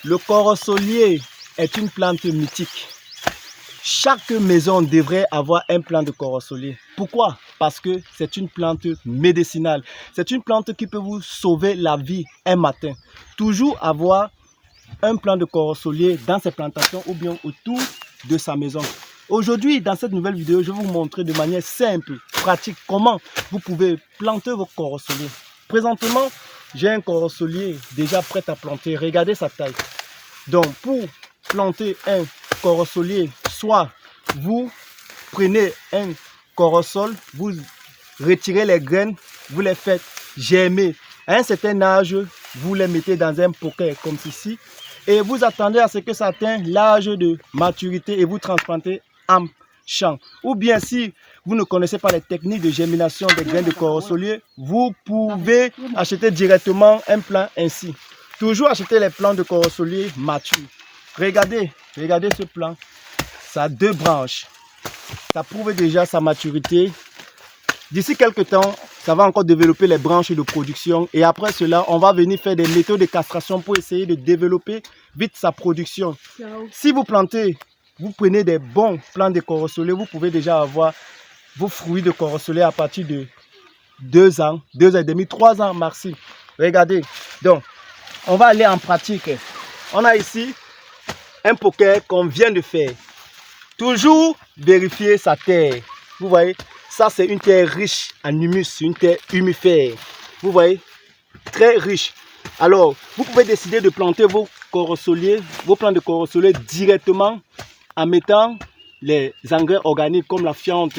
Le corosolier est une plante mythique. Chaque maison devrait avoir un plant de corosolier. Pourquoi? Parce que c'est une plante médicinale. C'est une plante qui peut vous sauver la vie un matin. Toujours avoir un plant de corosolier dans ses plantations ou bien autour de sa maison. Aujourd'hui, dans cette nouvelle vidéo, je vais vous montrer de manière simple, pratique, comment vous pouvez planter vos corosoliers. Présentement, j'ai un corosolier déjà prêt à planter. Regardez sa taille. Donc, pour planter un corosolier, soit vous prenez un corosol, vous retirez les graines, vous les faites germer. À un certain âge, vous les mettez dans un poquet comme ceci et vous attendez à ce que ça atteigne l'âge de maturité et vous transplantez en champ. Ou bien si vous ne connaissez pas les techniques de germination des graines de corosolier, vous pouvez acheter directement un plant ainsi. Toujours acheter les plants de corosolier matures. Regardez ce plant. Ça a 2 branches. Ça prouve déjà sa maturité. D'ici quelques temps, ça va encore développer les branches de production. Et après cela, on va venir faire des méthodes de castration pour essayer de développer vite sa production. Si vous plantez, vous prenez des bons plants de corosolier, vous pouvez déjà avoir vos fruits de corosolier à partir de 2 ans, 2 ans et demi, 3 ans maxi. Regardez. Donc, on va aller en pratique. On a ici un poquet qu'on vient de faire. Toujours vérifier sa terre. Vous voyez, ça c'est une terre riche en humus, une terre humifère. Vous voyez, très riche. Alors, vous pouvez décider de planter vos corosoliers, vos plants de corosolier directement en mettant les engrais organiques comme la fiente,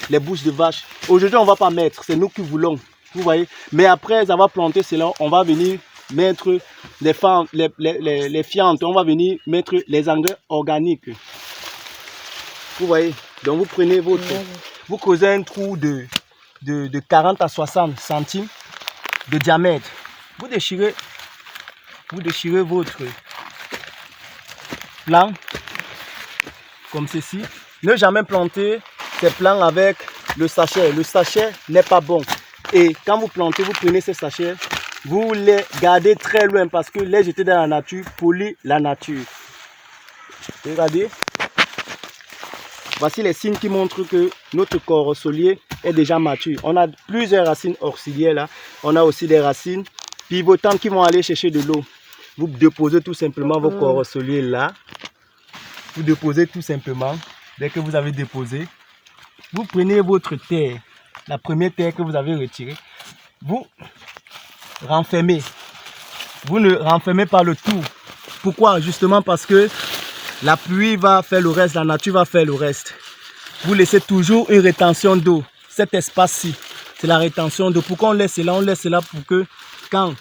les bousses de vache. Aujourd'hui, on ne va pas mettre, c'est nous qui voulons. Vous voyez, mais après avoir planté cela, on va venir mettre les fientes, on va venir mettre les engrais organiques. Vous voyez, donc vous prenez votre, vous creusez un trou de 40 à 60 centimes de diamètre. Vous déchirez votre plant comme ceci. Ne jamais planter ces plants avec le sachet. Le sachet n'est pas bon. Et quand vous plantez, vous prenez ces sachets, vous les gardez très loin parce que les jeter dans la nature pollue la nature. Regardez. Voici les signes qui montrent que notre corosolier est déjà mature. On a plusieurs racines auxiliaires là. On a aussi des racines pivotantes qui vont aller chercher de l'eau. Vous déposez tout simplement vos corosoliers là. Vous déposez tout simplement. Dès que vous avez déposé, vous prenez votre terre, la première terre que vous avez retirée. Vous renfermez. Vous ne renfermez pas le tout. Pourquoi? Justement parce que la pluie va faire le reste, la nature va faire le reste. Vous laissez toujours une rétention d'eau. Cet espace-ci, c'est la rétention d'eau. Pourquoi on laisse cela? On laisse cela pour que quand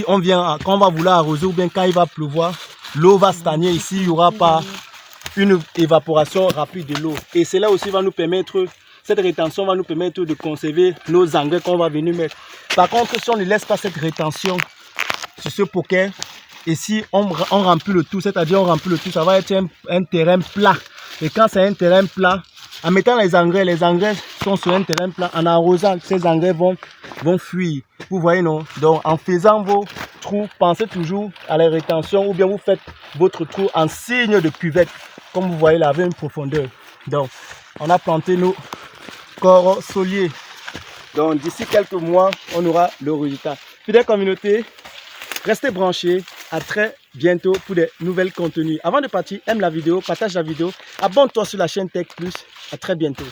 on va vouloir arroser ou bien quand il va pleuvoir, l'eau va stagner ici, il n'y aura pas une évaporation rapide de l'eau. Et cela aussi va nous permettre, cette rétention va nous permettre de conserver nos engrais qu'on va venir mettre. Par contre, si on ne laisse pas cette rétention sur ce poquet, et si on remplit le tout, c'est-à-dire on remplit le tout, ça va être un terrain plat. Et quand c'est un terrain plat, en mettant les engrais sont sur un terrain plat, en arrosant, ces engrais vont fuir. Vous voyez, non? Donc en faisant vos trous, pensez toujours à la rétention ou bien vous faites votre trou en signe de cuvette. Comme vous voyez là, avec une profondeur. Donc, on a planté nos corosoliers. Donc d'ici quelques mois, on aura le résultat. Fidèle communauté, restez branchés. À très bientôt pour de nouvelles contenus. Avant de partir, aime la vidéo, partage la vidéo, abonne-toi sur la chaîne Tech Plus. À très bientôt.